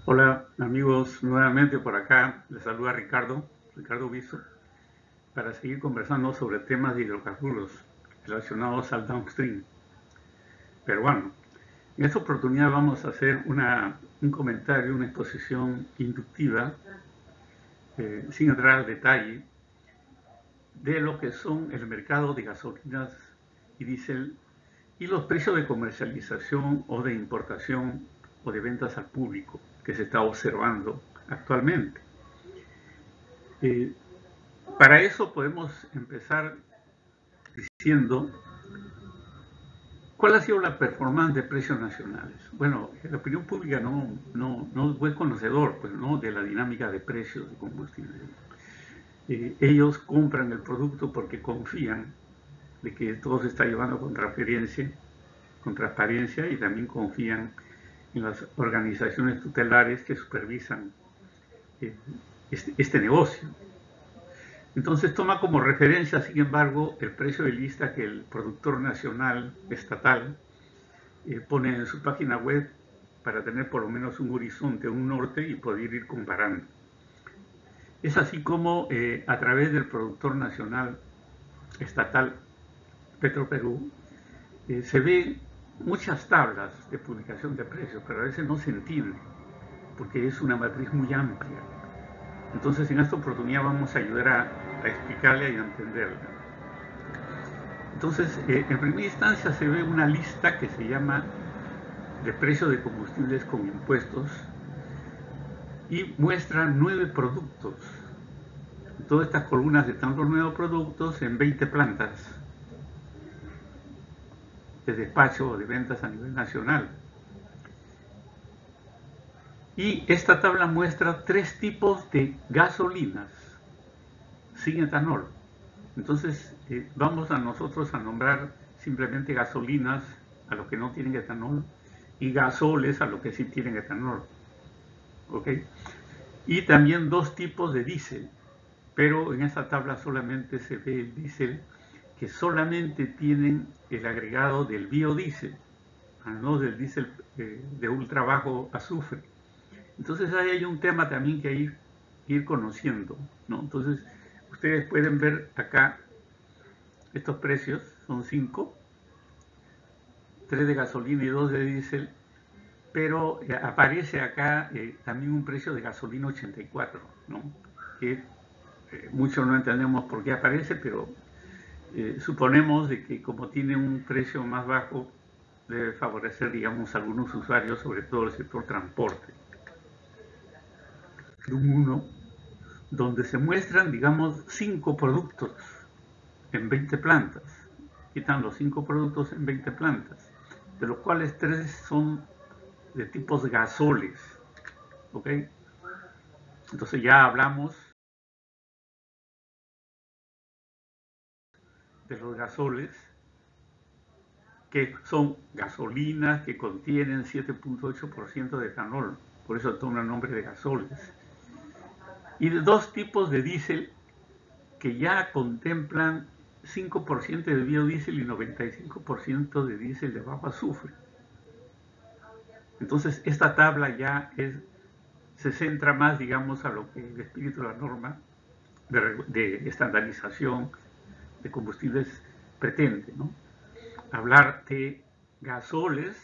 Hola amigos, nuevamente por acá les saluda Ricardo Biso, para seguir conversando sobre temas de hidrocarburos relacionados al downstream peruano. En esta oportunidad vamos a hacer un comentario, una exposición inductiva, sin entrar al detalle, de lo que son el mercado de gasolinas y diésel y los precios de comercialización o de importación o de ventas al público que se está observando actualmente. Eh, Para eso podemos empezar diciendo cuál ha sido la performance de precios nacionales. Bueno, la opinión pública no es buen conocedor, pues, ¿no?, de la dinámica de precios de combustible. Ellos compran el producto porque confían de que todo se está llevando con transparencia, y también confían en las organizaciones tutelares que supervisan eh, este negocio. Entonces toma como referencia, sin embargo, el precio de lista que el productor nacional estatal pone en su página web para tener por lo menos un horizonte, un norte, y poder ir comparando. Es así como a través del productor nacional estatal Petroperú se ven muchas tablas de publicación de precios, pero a veces no se entiende porque es una matriz muy amplia. Entonces en esta oportunidad vamos a ayudar a explicarla y a entenderla. Entonces, en primera instancia se ve una lista que se llama de precios de combustibles con impuestos y muestra 9 productos. Todas estas columnas están los 9 productos en 20 plantas de despacho o de ventas a nivel nacional. Y esta tabla muestra 3 tipos de gasolinas sin etanol. Entonces, vamos a nosotros a nombrar simplemente gasolinas a los que no tienen etanol y gasoles a los que sí tienen etanol. ¿Ok? Y también 2 tipos de diésel, pero en esta tabla solamente se ve el diésel que solamente tienen el agregado del biodiesel, no del diésel de ultra bajo azufre. Entonces ahí hay un tema también que ir conociendo, ¿no? Entonces ustedes pueden ver acá estos precios, son 5, 3 de gasolina y 2 de diésel, pero aparece acá también un precio de gasolina 84, ¿no?, que muchos no entendemos por qué aparece, pero suponemos de que como tiene un precio más bajo, debe favorecer, digamos, a algunos usuarios, sobre todo el sector transporte. 1, donde se muestran, digamos, 5 productos en 20 plantas. Aquí están los 5 productos en 20 plantas, de los cuales 3 son de tipos gasoles. ¿Ok? Entonces ya hablamos de los gasoles, que son gasolinas que contienen 7.8% de etanol, por eso toma el nombre de gasoles, y de 2 tipos de diésel que ya contemplan 5% de biodiesel y 95% de diésel de bajo azufre. Entonces esta tabla ya se centra más, digamos, a lo que el espíritu de la norma de estandarización de combustibles pretende, ¿no? Hablar de gasoles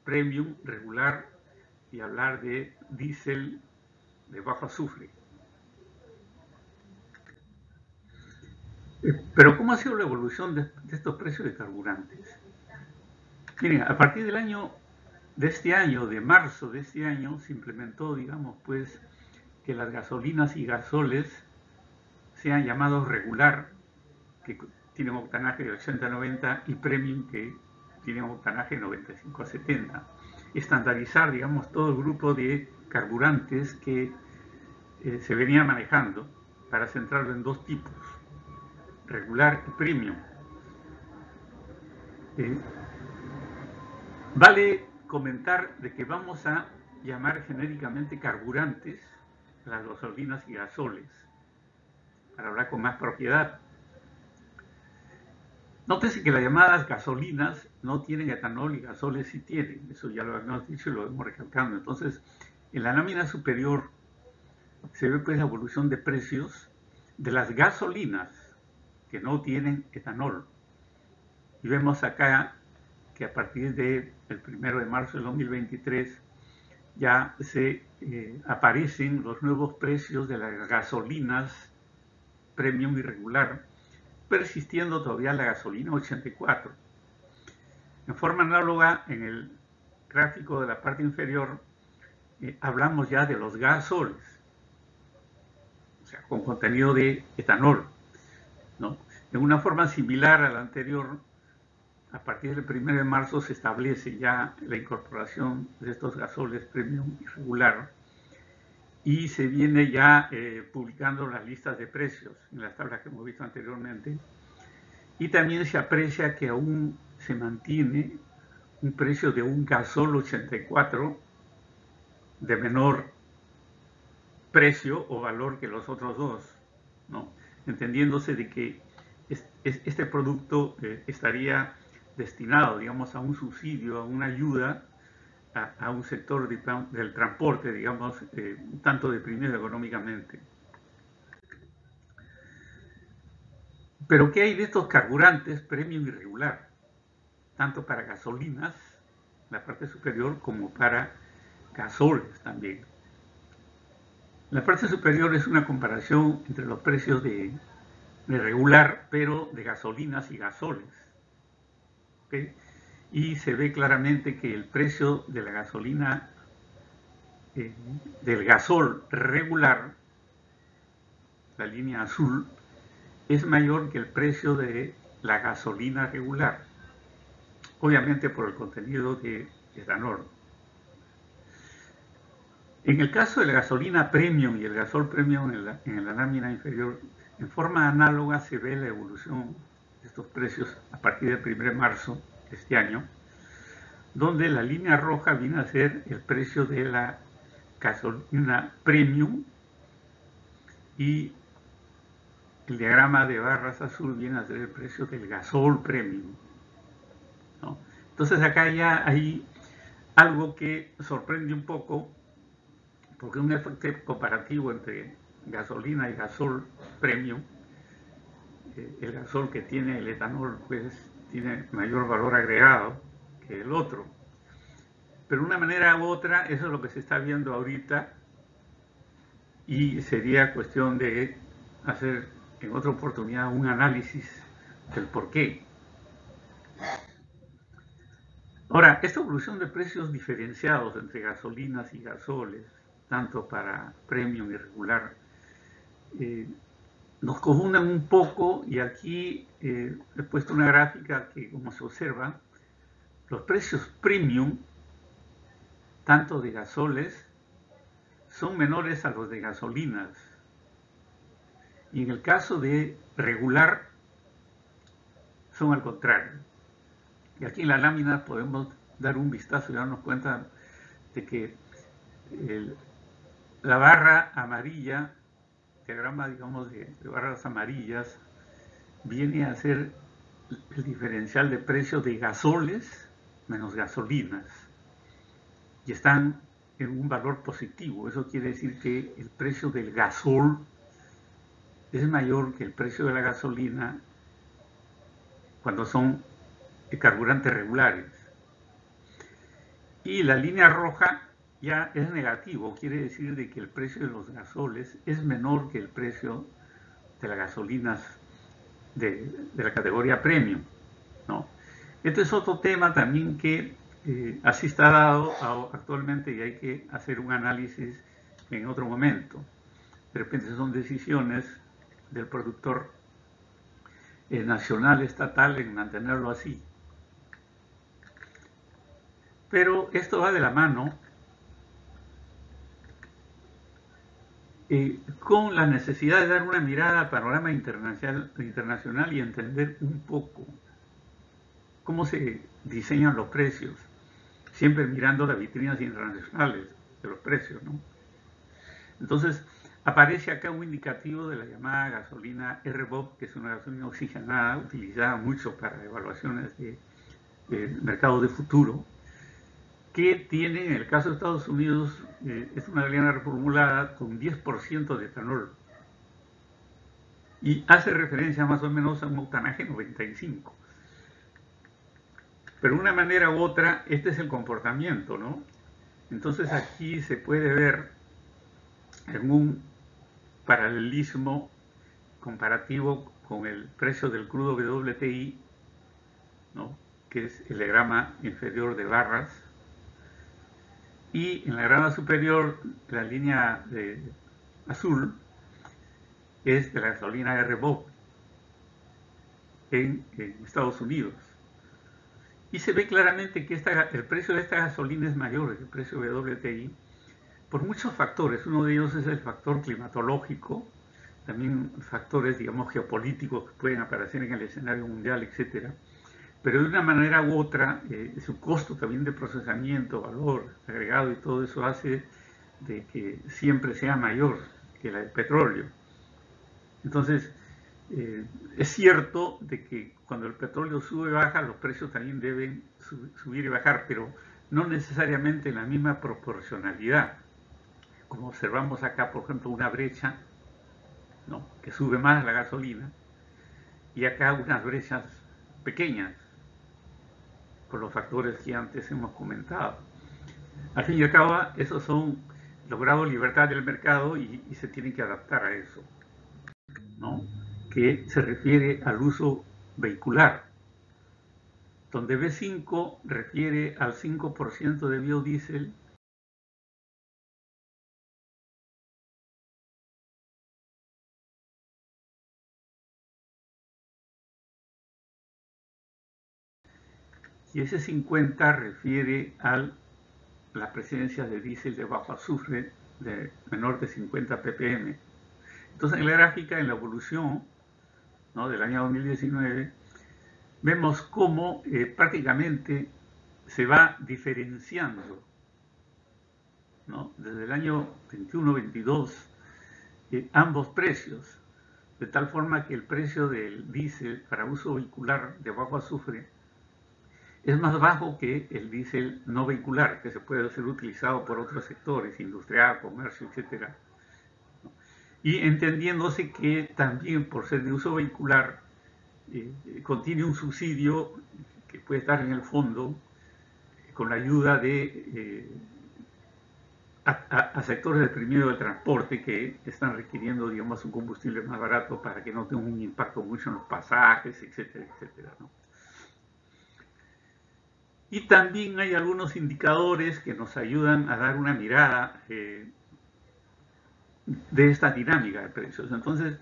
premium, regular, y hablar de diésel de bajo azufre. Pero ¿cómo ha sido la evolución de estos precios de carburantes? Miren, a partir de marzo de este año, se implementó, digamos, pues, que las gasolinas y gasoles sean llamados regular, que tienen octanaje de 80 a 90, y premium, que tienen octanaje de 95 a 70. Estandarizar, digamos, todo el grupo de carburantes que se venía manejando, para centrarlo en 2 tipos, regular y premium. Vale comentar de que vamos a llamar genéricamente carburantes las gasolinas y gasoles, para hablar con más propiedad. Nótese que las llamadas gasolinas no tienen etanol y gasoles sí tienen. Eso ya lo hemos dicho y lo hemos recalcando. Entonces, en la lámina superior se ve pues la evolución de precios de las gasolinas que no tienen etanol. Y vemos acá que a partir del 1 de marzo del 2023 ya se aparecen los nuevos precios de las gasolinas premium y regular, persistiendo todavía la gasolina 84. En forma análoga, en el gráfico de la parte inferior, hablamos ya de los gasoles, o sea, con contenido de etanol, ¿no? En una forma similar a la anterior, a partir del 1 de marzo se establece ya la incorporación de estos gasoles premium y regular y se viene ya publicando las listas de precios en las tablas que hemos visto anteriormente, y también se aprecia que aún se mantiene un precio de un gasol 84 de menor precio o valor que los otros dos, ¿no? Entendiéndose de que este producto estaría destinado, digamos, a un subsidio, a una ayuda a un sector del transporte, digamos, tanto deprimido económicamente. Pero ¿qué hay de estos carburantes premium y regular? Tanto para gasolinas, la parte superior, como para gasoles también. La parte superior es una comparación entre los precios de regular, pero de gasolinas y gasoles. ¿Okay? Y se ve claramente que el precio de la gasolina, del gasol regular, la línea azul, es mayor que el precio de la gasolina regular, obviamente por el contenido de etanol. En el caso de la gasolina premium y el gasol premium en la lámina inferior, en forma análoga se ve la evolución de estos precios a partir del 1 de marzo de este año, donde la línea roja viene a ser el precio de la gasolina premium y el diagrama de barras azul viene a ser el precio del gasol premium, ¿no? Entonces acá ya hay algo que sorprende un poco, porque un efecto comparativo entre gasolina y gasol premium, el gasol que tiene el etanol pues tiene mayor valor agregado que el otro. Pero de una manera u otra, eso es lo que se está viendo ahorita y sería cuestión de hacer en otra oportunidad un análisis del por qué. Ahora, esta evolución de precios diferenciados entre gasolinas y gasoles, tanto para premium y regular, nos confunden un poco, y aquí he puesto una gráfica que, como se observa, los precios premium, tanto de gasoles, son menores a los de gasolinas. Y en el caso de regular, son al contrario. Y aquí en la lámina podemos dar un vistazo y darnos cuenta de que la barra amarilla, diagrama, digamos, de barras amarillas, viene a ser el diferencial de precio de gasoles menos gasolinas. Y están en un valor positivo. Eso quiere decir que el precio del gasol es mayor que el precio de la gasolina cuando son carburantes regulares. Y la línea roja ya es negativo, quiere decir de que el precio de los gasoles es menor que el precio de las gasolinas de la categoría premium, ¿no? Este es otro tema también que así está dado actualmente y hay que hacer un análisis en otro momento. De repente son decisiones del productor nacional, estatal, en mantenerlo así. Pero esto va de la mano con la necesidad de dar una mirada al panorama internacional y entender un poco cómo se diseñan los precios, siempre mirando las vitrinas internacionales de los precios, ¿no? Entonces, aparece acá un indicativo de la llamada gasolina RBOB, que es una gasolina oxigenada utilizada mucho para evaluaciones de mercados de futuro, que tiene, en el caso de Estados Unidos, es una gasolina reformulada con 10% de etanol y hace referencia más o menos a un octanaje 95. Pero de una manera u otra, este es el comportamiento, ¿no? Entonces aquí se puede ver en un paralelismo comparativo con el precio del crudo WTI, ¿no? Que es el diagrama inferior de barras, y en la grama superior la línea azul es de la gasolina RBOB en Estados Unidos. Y se ve claramente que el precio de esta gasolina es mayor que el precio de WTI por muchos factores. Uno de ellos es el factor climatológico, también factores, digamos, geopolíticos que pueden aparecer en el escenario mundial, etcétera. Pero de una manera u otra, su costo también de procesamiento, valor agregado y todo eso hace de que siempre sea mayor que la del petróleo. Entonces, es cierto de que cuando el petróleo sube y baja, los precios también deben subir y bajar, pero no necesariamente en la misma proporcionalidad. Como observamos acá, por ejemplo, una brecha, ¿no?, que sube más la gasolina, y acá unas brechas pequeñas, por los factores que antes hemos comentado. Al fin y al cabo, esos son los grados de libertad del mercado y se tienen que adaptar a eso, ¿no?, que se refiere al uso vehicular, donde B5 refiere al 5% de biodiesel y ese 50 refiere a la presencia de diésel de bajo azufre de menor de 50 ppm. Entonces, en la gráfica, en la evolución, ¿no?, del año 2019, vemos cómo prácticamente se va diferenciando, ¿no?, desde el año 21-22 ambos precios, de tal forma que el precio del diésel para uso vehicular de bajo azufre es más bajo que el diésel no vehicular, que se puede ser utilizado por otros sectores, industrial, comercio, etc. Y entendiéndose que también por ser de uso vehicular contiene un subsidio que puede estar en el fondo con la ayuda de a sectores deprimidos del transporte que están requiriendo, digamos, un combustible más barato para que no tenga un impacto mucho en los pasajes, etcétera, etcétera, ¿no? Y también hay algunos indicadores que nos ayudan a dar una mirada de esta dinámica de precios. Entonces,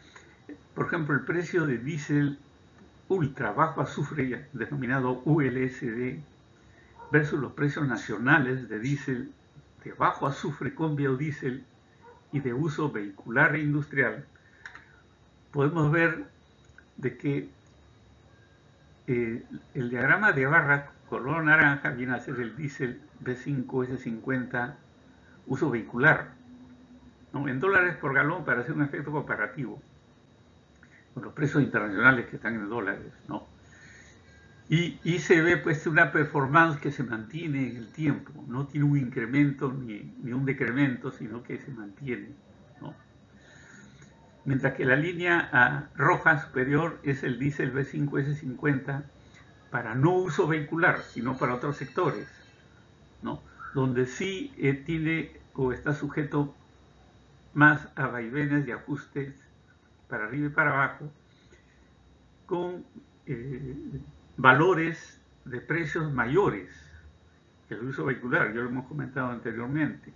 por ejemplo, el precio de diésel ultra bajo azufre, denominado ULSD, versus los precios nacionales de diésel de bajo azufre con biodiesel y de uso vehicular e industrial, podemos ver de que el diagrama de barra color naranja viene a ser el diésel B5S50 uso vehicular, ¿no?, en dólares por galón para hacer un efecto comparativo con los precios internacionales que están en dólares, ¿no? Y se ve pues una performance que se mantiene en el tiempo, no tiene un incremento ni un decremento, sino que se mantiene, ¿no? Mientras que la línea roja superior es el diésel B5S50 para no uso vehicular, sino para otros sectores, ¿no?, donde sí tiene o está sujeto más a vaivenes y ajustes para arriba y para abajo, con valores de precios mayores que el uso vehicular, ya lo hemos comentado anteriormente.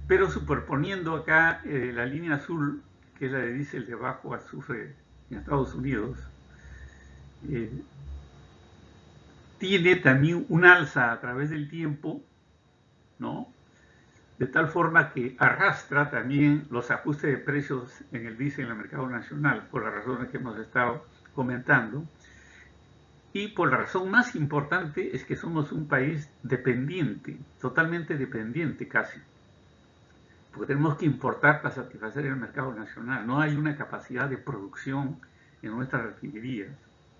Pero superponiendo acá la línea azul, que es la de diésel de bajo azufre en Estados Unidos, tiene también un alza a través del tiempo, ¿no?, de tal forma que arrastra también los ajustes de precios en el diésel en el mercado nacional, por las razones que hemos estado comentando. Y por la razón más importante es que somos un país dependiente, totalmente dependiente casi, porque tenemos que importar para satisfacer el mercado nacional. No hay una capacidad de producción en nuestras refinerías,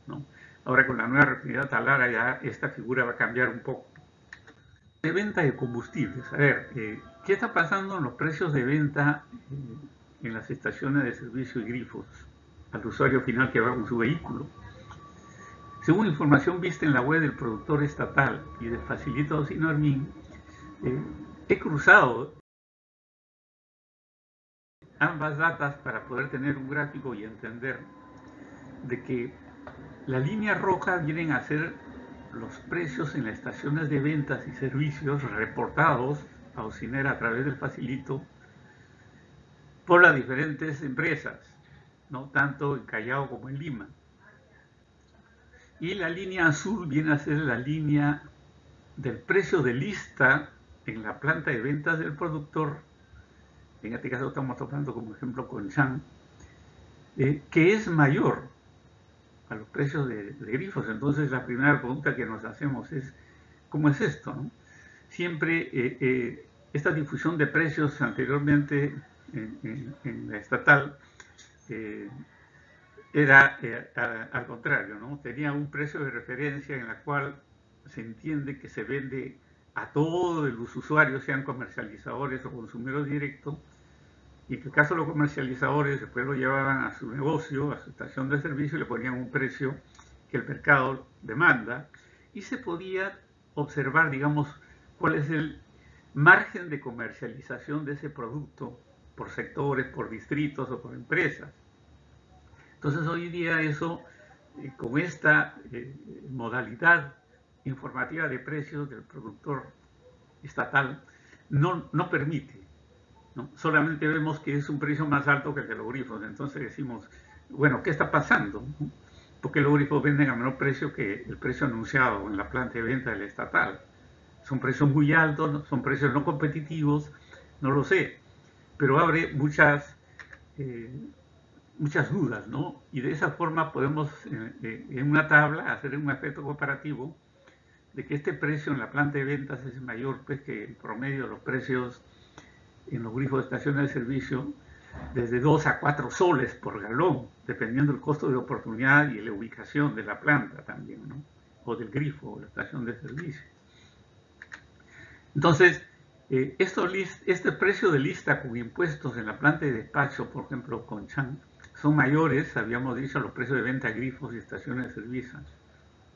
¿no? Ahora con la nueva refinería Talara ya esta figura va a cambiar un poco. De venta de combustibles. A ver, ¿qué está pasando en los precios de venta en las estaciones de servicio y grifos al usuario final que va con su vehículo? Según información vista en la web del productor estatal y del facilitado Sinarmin, he cruzado ambas datas para poder tener un gráfico y entender de que la línea roja vienen a ser los precios en las estaciones de ventas y servicios reportados a Ocinera a través del facilito por las diferentes empresas, ¿no? Tanto en Callao como en Lima. Y la línea azul viene a ser la línea del precio de lista en la planta de ventas del productor. En este caso estamos tomando como ejemplo Conchan, que es mayor a los precios de grifos. Entonces la primera pregunta que nos hacemos es, ¿cómo es esto, no? Siempre esta difusión de precios anteriormente en la estatal era al contrario, ¿no? Tenía un precio de referencia en la cual se entiende que se vende a todos los usuarios, sean comercializadores o consumidores directos, y en el caso de los comercializadores después lo llevaban a su negocio, a su estación de servicio y le ponían un precio que el mercado demanda y se podía observar, digamos, cuál es el margen de comercialización de ese producto por sectores, por distritos o por empresas. Entonces hoy día eso, con esta modalidad informativa de precios del productor estatal, no permite, ¿no? Solamente vemos que es un precio más alto que el de los grifos. Entonces decimos, bueno, ¿qué está pasando? Porque los grifos venden a menor precio que el precio anunciado en la planta de venta del estatal. Son precios muy altos, son precios no competitivos, no lo sé, pero abre muchas dudas, ¿no? Y de esa forma podemos en una tabla hacer un efecto comparativo de que este precio en la planta de ventas es mayor pues, que el promedio de los precios en los grifos de estaciones de servicio, desde 2 a 4 soles por galón, dependiendo del costo de oportunidad y la ubicación de la planta también, ¿no? O del grifo, o la estación de servicio. Entonces, este precio de lista con impuestos en la planta de despacho, por ejemplo, Conchan, son mayores, habíamos dicho, a los precios de venta de grifos y estaciones de servicio.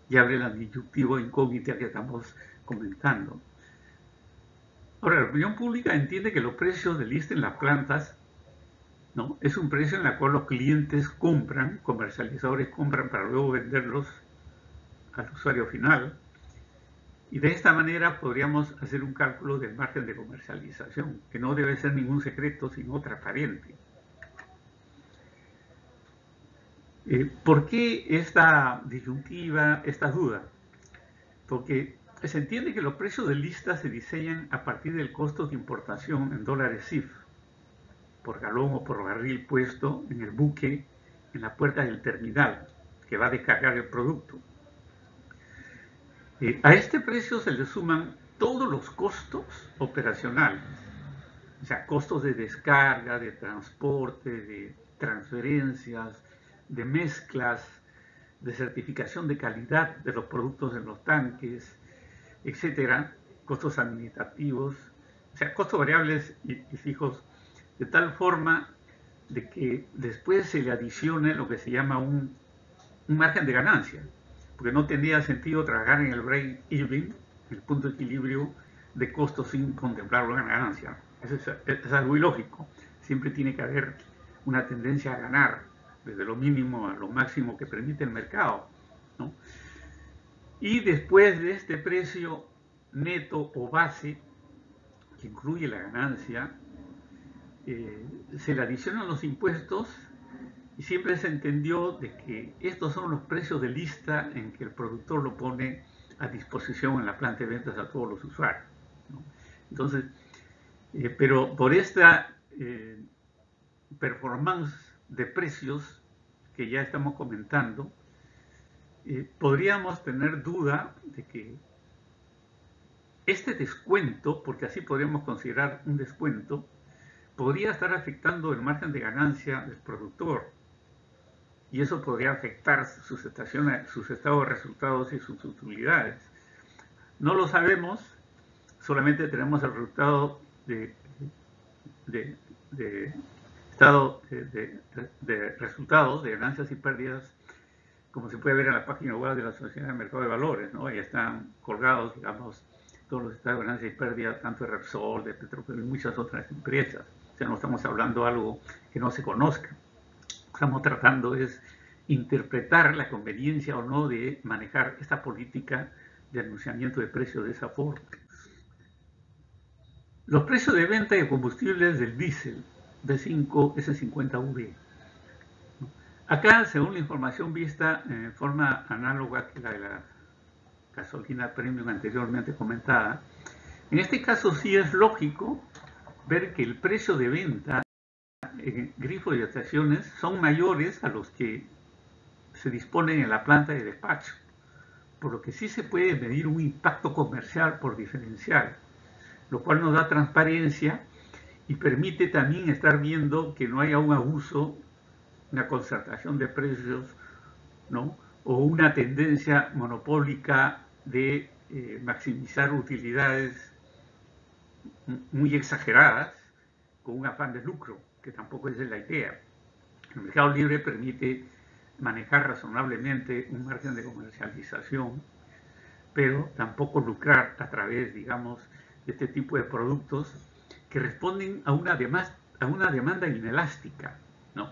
Ya abre la disyuntiva incógnita que estamos comentando. Ahora, la opinión pública entiende que los precios de lista en las plantas, ¿no? Es un precio en el cual los clientes compran, comercializadores compran para luego venderlos al usuario final. Y de esta manera podríamos hacer un cálculo del margen de comercialización, que no debe ser ningún secreto, sino transparente. ¿Por qué esta disyuntiva, esta duda? Porque se entiende que los precios de lista se diseñan a partir del costo de importación en dólares CIF, por galón o por barril puesto en el buque en la puerta del terminal que va a descargar el producto. A este precio se le suman todos los costos operacionales, o sea, costos de descarga, de transporte, de transferencias, de mezclas, de certificación de calidad de los productos en los tanques, etcétera, costos administrativos, o sea, costos variables y fijos, de tal forma de que después se le adicione lo que se llama un margen de ganancia, porque no tendría sentido trabajar en el break-even, el punto de equilibrio de costos sin contemplar una ganancia. Eso es algo ilógico. Siempre tiene que haber una tendencia a ganar, desde lo mínimo a lo máximo que permite el mercado, ¿no? Y después de este precio neto o base, que incluye la ganancia, se le adicionan los impuestos y siempre se entendió de que estos son los precios de lista en que el productor lo pone a disposición en la planta de ventas a todos los usuarios, ¿no? Entonces, pero por esta performance de precios que ya estamos comentando, podríamos tener duda de que este descuento, porque así podríamos considerar un descuento, podría estar afectando el margen de ganancia del productor, y eso podría afectar sus estados de resultados y sus utilidades. No lo sabemos, solamente tenemos el resultado de estado de resultados de ganancias y pérdidas, como se puede ver en la página web de la Asociación del Mercado de Valores, ¿no? Ahí están colgados, digamos, todos los estados de ganancias y pérdidas, tanto de Repsol, de Petrobras y muchas otras empresas. O sea, no estamos hablando de algo que no se conozca. Estamos tratando es interpretar la conveniencia o no de manejar esta política de anunciamiento de precios de esa forma. Los precios de venta de combustibles del diésel B5 S50V. Acá, según la información vista en forma análoga que la de la gasolina premium anteriormente comentada, en este caso sí es lógico ver que el precio de venta en grifos y estaciones son mayores a los que se disponen en la planta de despacho, por lo que sí se puede medir un impacto comercial por diferencial, lo cual nos da transparencia y permite también estar viendo que no haya un abuso, una concertación de precios, ¿no? O una tendencia monopólica de maximizar utilidades muy exageradas con un afán de lucro, que tampoco es la idea. El mercado libre permite manejar razonablemente un margen de comercialización, pero tampoco lucrar a través, digamos, de este tipo de productos que responden a una demanda inelástica, ¿no?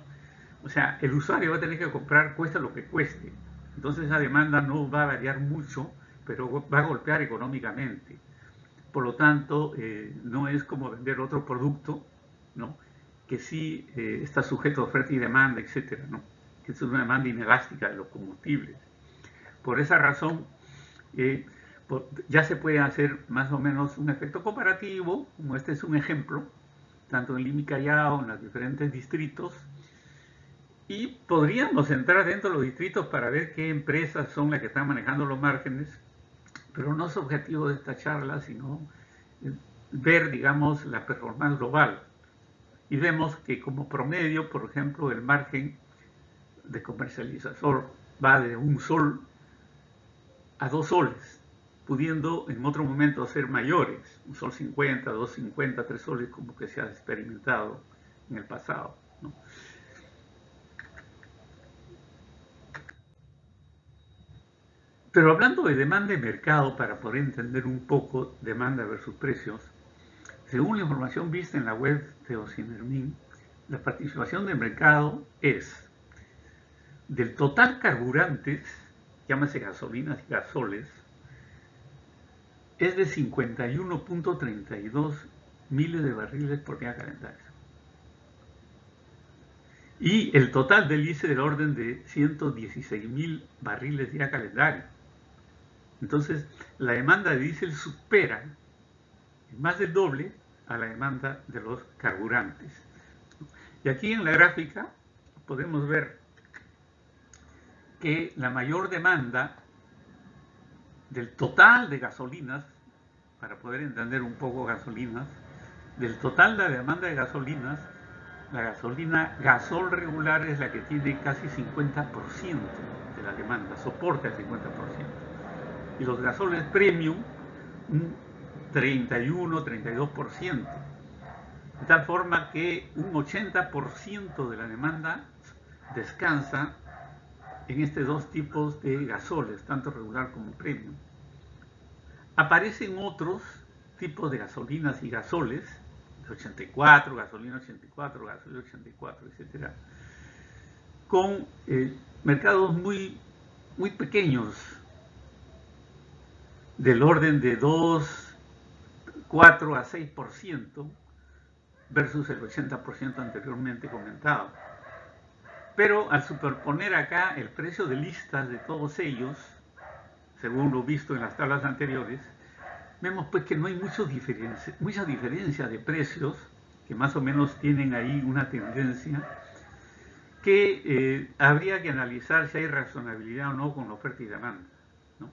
O sea, el usuario va a tener que comprar cuesta lo que cueste. Entonces esa demanda no va a variar mucho, pero va a golpear económicamente. Por lo tanto, no es como vender otro producto, ¿no? Que sí está sujeto a oferta y demanda, etcétera, ¿no? Que es una demanda inelástica de los combustibles. Por esa razón, ya se puede hacer más o menos un efecto comparativo, como este es un ejemplo, tanto en Lima y Callao, en los diferentes distritos, y podríamos entrar dentro de los distritos para ver qué empresas son las que están manejando los márgenes, pero no es objetivo de esta charla, sino ver, digamos, la performance global. Y vemos que como promedio, por ejemplo, el margen de comercialización va de 1 sol a 2 soles, pudiendo en otro momento ser mayores, 1 sol 50, 2,50, 3 soles, como que se ha experimentado en el pasado, ¿no? Pero hablando de demanda y mercado, para poder entender un poco demanda versus precios, según la información vista en la web de Ocinermin, la participación de mercado es del total carburantes, llámese gasolinas y gasoles, es de 51.32 miles de barriles por día calendario. Y el total del ICE del orden de 116.000 barriles día calendario. Entonces, la demanda de diésel supera más del doble a la demanda de los carburantes. Y aquí en la gráfica podemos ver que la mayor demanda del total de gasolinas, para poder entender un poco gasolinas, del total de la demanda de gasolinas, la gasolina gasol regular es la que tiene casi 50% de la demanda, soporta el 50%. Y los gasoles premium, un 31-32%. De tal forma que un 80% de la demanda descansa en estos dos tipos de gasoles, tanto regular como premium. Aparecen otros tipos de gasolinas y gasoles, 84, gasolina 84, gasolina 84, etc., con mercados muy pequeños, del orden de 2, 4 a 6%, versus el 80% anteriormente comentado. Pero al superponer acá el precio de listas de todos ellos, según lo visto en las tablas anteriores, vemos pues que no hay mucha diferencia de precios, que más o menos tienen ahí una tendencia, que habría que analizar si hay razonabilidad o no con la oferta y demanda, ¿no?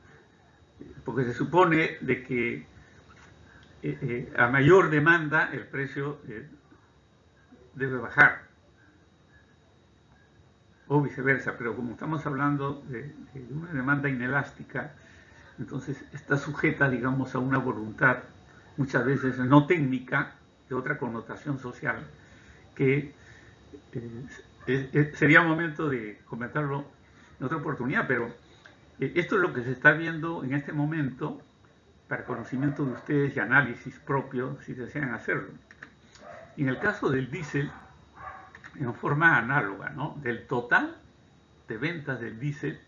Porque se supone de que a mayor demanda el precio debe bajar, o viceversa, pero como estamos hablando de una demanda inelástica, entonces está sujeta, digamos, a una voluntad muchas veces no técnica, de otra connotación social, que sería momento de comentarlo en otra oportunidad, pero esto es lo que se está viendo en este momento para conocimiento de ustedes y análisis propio si desean hacerlo. En el caso del diésel, en forma análoga, ¿no? Del total de ventas del diésel,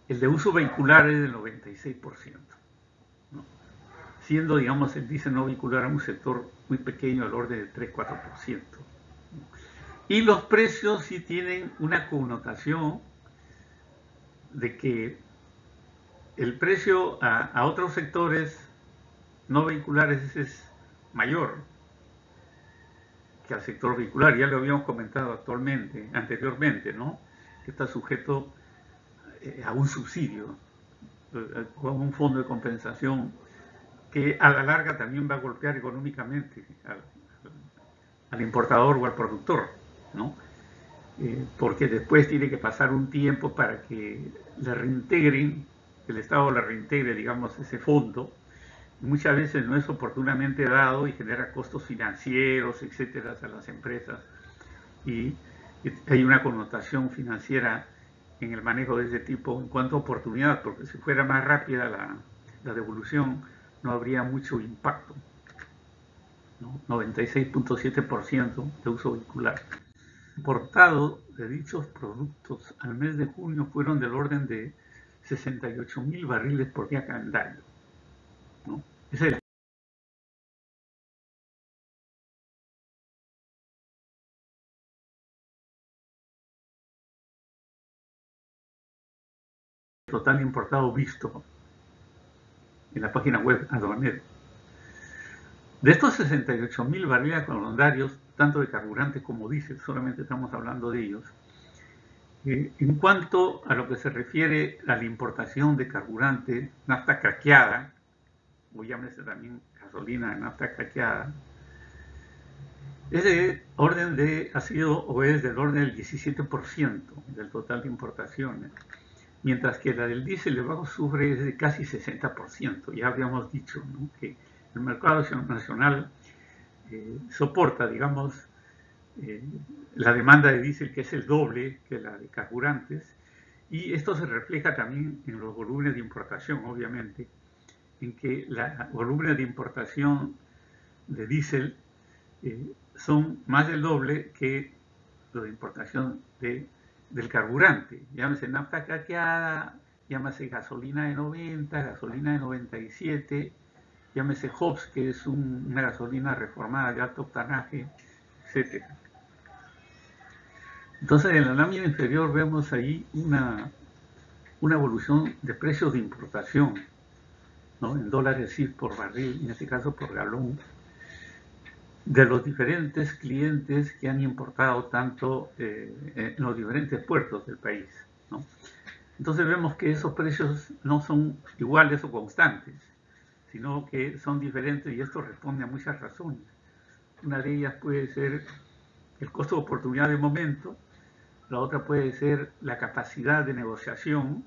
el de uso vehicular es del 96%, ¿no? Siendo, digamos, el diésel no vehicular un sector muy pequeño, al orden de 3-4%. Y los precios sí tienen una connotación de que el precio a otros sectores no vehiculares es mayor que al sector vehicular. Ya lo habíamos comentado anteriormente, ¿no? Que está sujeto a un subsidio o a un fondo de compensación que a la larga también va a golpear económicamente al importador o al productor, ¿no? Porque después tiene que pasar un tiempo para que le reintegren, el Estado le reintegre, digamos, ese fondo. Muchas veces no es oportunamente dado y genera costos financieros, etcétera, a las empresas. Y hay una connotación financiera en el manejo de ese tipo en cuanto a oportunidad, porque si fuera más rápida la devolución, no habría mucho impacto, ¿no? 96.7% de uso vehicular. Importado de dichos productos al mes de junio fueron del orden de 68.000 barriles por día calendario, ¿no? Ese es el total importado visto en la página web aduanera. De estos 68.000 barriles calendarios, tanto de carburante como diésel, solamente estamos hablando de ellos, en cuanto a lo que se refiere a la importación de carburante, nafta craqueada, o llámese también gasolina de nafta craqueada, ha sido o es del orden del 17% del total de importaciones, mientras que la del diésel de bajo azufre es de casi 60%. Ya habíamos dicho, ¿no?, que el mercado nacional soporta, digamos, la demanda de diésel, que es el doble que la de carburantes, y esto se refleja también en los volúmenes de importación, obviamente, en que los volúmenes de importación de diésel son más del doble que los de importación del carburante. Llámese nafta craqueada, llámese gasolina de 90, gasolina de 97, llámese Hobbs, que es una gasolina reformada de alto octanaje, etc. Entonces, en la lámina inferior vemos ahí una evolución de precios de importación, ¿no?, en dólares sí por barril, en este caso por galón, de los diferentes clientes que han importado tanto en los diferentes puertos del país, ¿no? Entonces vemos que esos precios no son iguales o constantes, sino que son diferentes, y esto responde a muchas razones. Una de ellas puede ser el costo de oportunidad de momento, la otra puede ser la capacidad de negociación,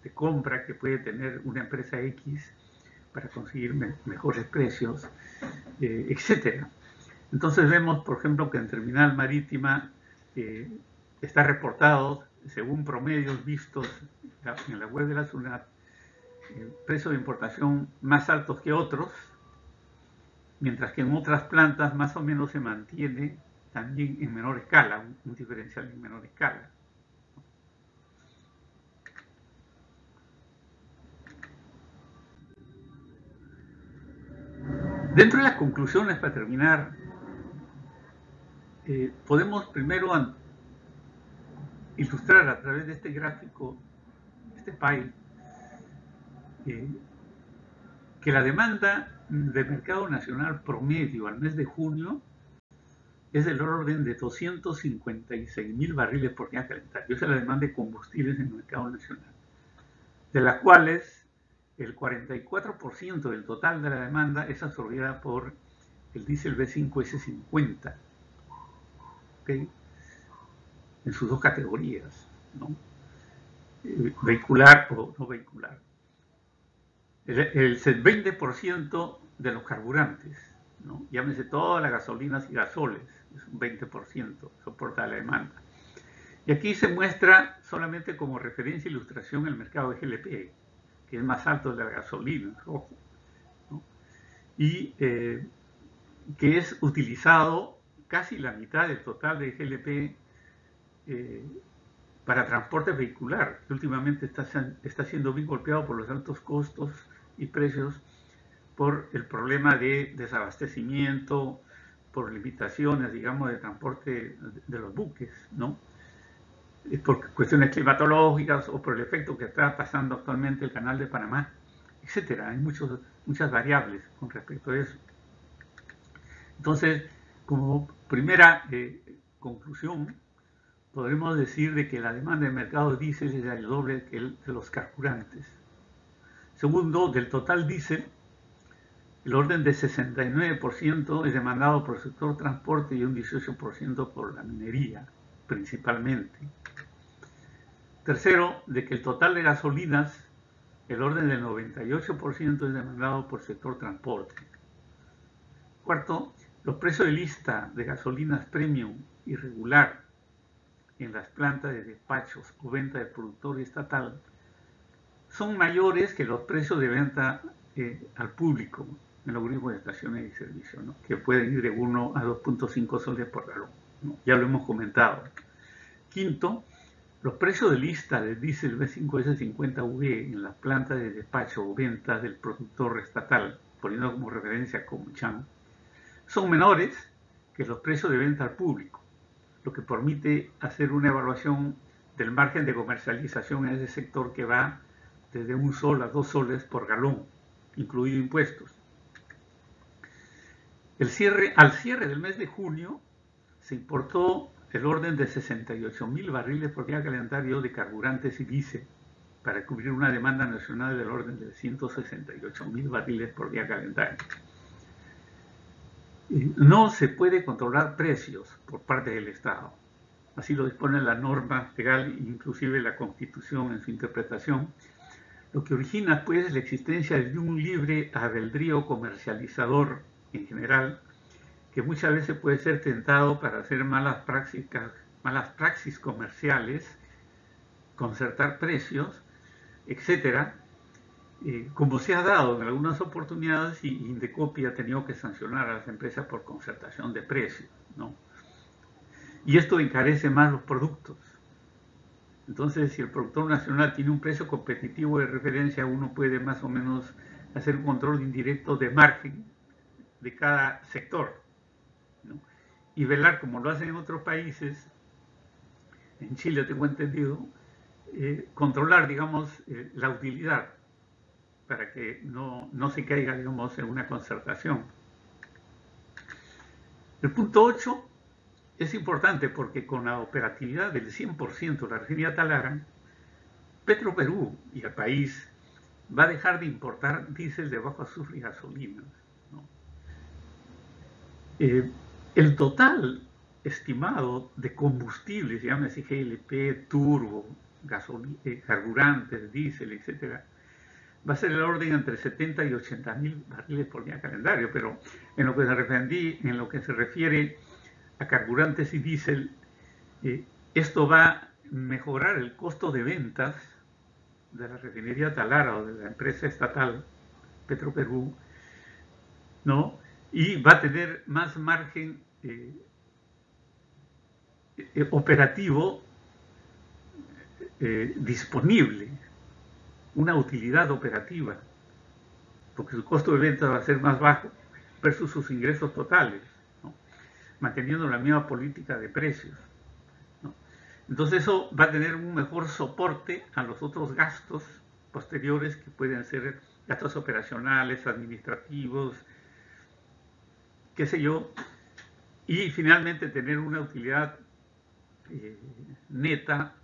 de compra que puede tener una empresa X para conseguir mejores precios, etcétera. Entonces vemos, por ejemplo, que en Terminal Marítima está reportado, según promedios vistos en la web de la SUNAT, precios de importación más altos que otros, mientras que en otras plantas más o menos se mantiene también en menor escala, un diferencial en menor escala. Dentro de las conclusiones, para terminar, podemos primero ilustrar a través de este gráfico, este pie, que la demanda del mercado nacional promedio al mes de junio es del orden de 256.000 barriles por día calendario. Esa es la demanda de combustibles en el mercado nacional, de las cuales el 44% del total de la demanda es absorbida por el diésel B5 S50, ¿okay? En sus dos categorías, ¿no? Vehicular o no vehicular. El 20% de los carburantes, ¿no? Llámese todas las gasolinas y gasoles, es un 20%, soporta la demanda. Y aquí se muestra solamente como referencia e ilustración el mercado de GLP, que es más alto de la gasolina, rojo, ¿no? Y que es utilizado casi la mitad del total de GLP para transporte vehicular, que últimamente está siendo bien golpeado por los altos costos y precios por el problema de desabastecimiento, por limitaciones, digamos, de transporte de los buques, ¿no? Por cuestiones climatológicas o por el efecto que está pasando actualmente el canal de Panamá, etcétera. Hay muchas variables con respecto a eso. Entonces, como primera conclusión, podremos decir de que la demanda del mercado de diésel es el doble que el de los carburantes. Segundo, del total diésel, el orden de 69% es demandado por el sector transporte y un 18% por la minería, principalmente. Tercero, de que el total de gasolinas, el orden del 98% es demandado por el sector transporte. Cuarto, los precios de lista de gasolinas premium y regular en las plantas de despachos o venta del productor estatal son mayores que los precios de venta al público en los grupos de estaciones y servicios, ¿no? Que pueden ir de 1 a 2.5 soles por galón, ¿no? Ya lo hemos comentado. Quinto, los precios de lista del diésel B5S50V en las plantas de despacho o venta del productor estatal, poniendo como referencia Comuchan, son menores que los precios de venta al público, lo que permite hacer una evaluación del margen de comercialización en ese sector que va desde 1 sol a 2 soles por galón, incluido impuestos. Al cierre del mes de junio se importó el orden de 68.000 barriles por día calendario de carburantes y diésel para cubrir una demanda nacional del orden de 168.000 barriles por día calendario. No se puede controlar precios por parte del Estado. Así lo dispone la norma legal, inclusive la Constitución en su interpretación, lo que origina pues la existencia de un libre albedrío comercializador en general, que muchas veces puede ser tentado para hacer malas praxis comerciales, concertar precios, etcétera, como se ha dado en algunas oportunidades, y Indecopi ha tenido que sancionar a las empresas por concertación de precios, ¿no? Y esto encarece más los productos. Entonces, si el productor nacional tiene un precio competitivo de referencia, uno puede más o menos hacer un control indirecto de margen de cada sector, ¿no? Y velar, como lo hacen en otros países, en Chile tengo entendido, controlar, digamos, la utilidad para que no se caiga, digamos, en una concertación. El punto 8 es importante porque con la operatividad del 100% de la refinería Talara, Petroperú y el país va a dejar de importar diésel de bajo azufre y gasolinas, ¿no? El total estimado de combustibles, llámese GLP, turbo, carburantes, diésel, etcétera, va a ser el orden entre 70 y 80.000 barriles por día calendario, pero en lo que se refiere a carburantes y diésel, esto va a mejorar el costo de ventas de la refinería Talara o de la empresa estatal Petroperú, ¿no? Y va a tener más margen operativo disponible, una utilidad operativa, porque su costo de venta va a ser más bajo versus sus ingresos totales, ¿no? Manteniendo la misma política de precios, ¿no? Entonces eso va a tener un mejor soporte a los otros gastos posteriores que pueden ser gastos operacionales, administrativos, qué sé yo, y finalmente tener una utilidad neta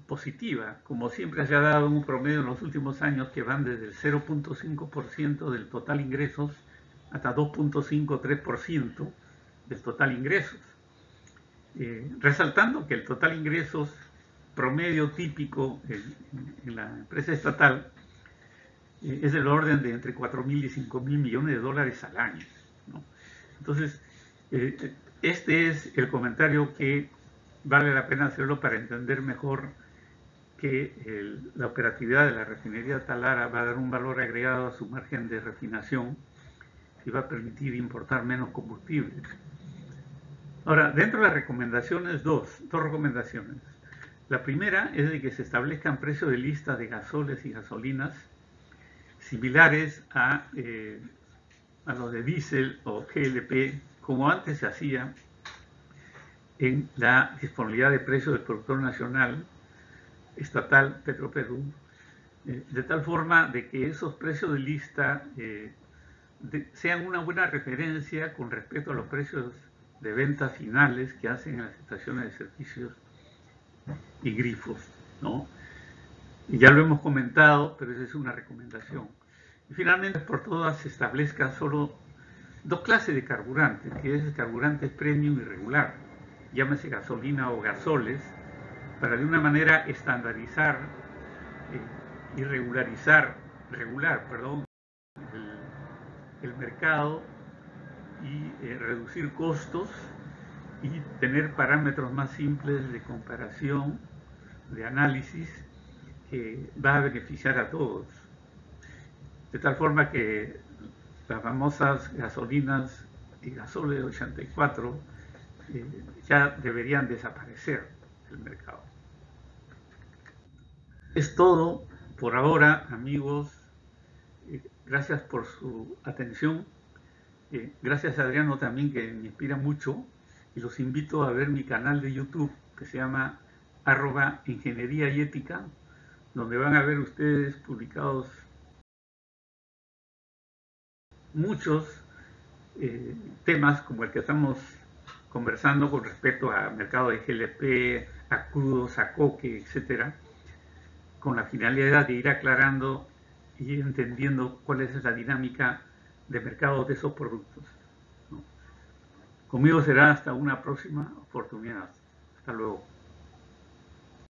positiva, como siempre se ha dado un promedio en los últimos años que van desde el 0.5% del total ingresos hasta 2.5-3% del total ingresos. resaltando que el total ingresos promedio típico en la empresa estatal es del orden de entre 4.000 y 5.000 millones de dólares al año, ¿no? Entonces, este es el comentario que vale la pena hacerlo para entender mejor que la operatividad de la refinería Talara va a dar un valor agregado a su margen de refinación y va a permitir importar menos combustible. Ahora, dentro de las recomendaciones, dos recomendaciones. La primera es de que se establezcan precios de lista de gasoles y gasolinas similares a los de diésel o GLP, como antes se hacía en la disponibilidad de precios del productor nacional estatal Petroperú, de tal forma de que esos precios de lista sean una buena referencia con respecto a los precios de ventas finales que hacen en las estaciones de servicios y grifos, ¿no? Y ya lo hemos comentado, pero esa es una recomendación. Y finalmente, por todas, se establezcan solo dos clases de carburantes, que es el carburante premium y regular, llámese gasolina o gasoles, para de una manera estandarizar y regular el mercado y reducir costos y tener parámetros más simples de comparación, de análisis, que va a beneficiar a todos. De tal forma que las famosas gasolinas y gasoles 84 ya deberían desaparecer del mercado. Es todo por ahora, amigos. Gracias por su atención. Gracias a Adriano también, que me inspira mucho. Y los invito a ver mi canal de YouTube, que se llama @ingeniería y ética, donde van a ver ustedes publicados muchos temas como el que estamos conversando con respecto al mercado de GLP, a crudos, a coque, etcétera, con la finalidad de ir aclarando y entendiendo cuál es la dinámica de mercado de esos productos, ¿no? Conmigo será hasta una próxima oportunidad. Hasta luego.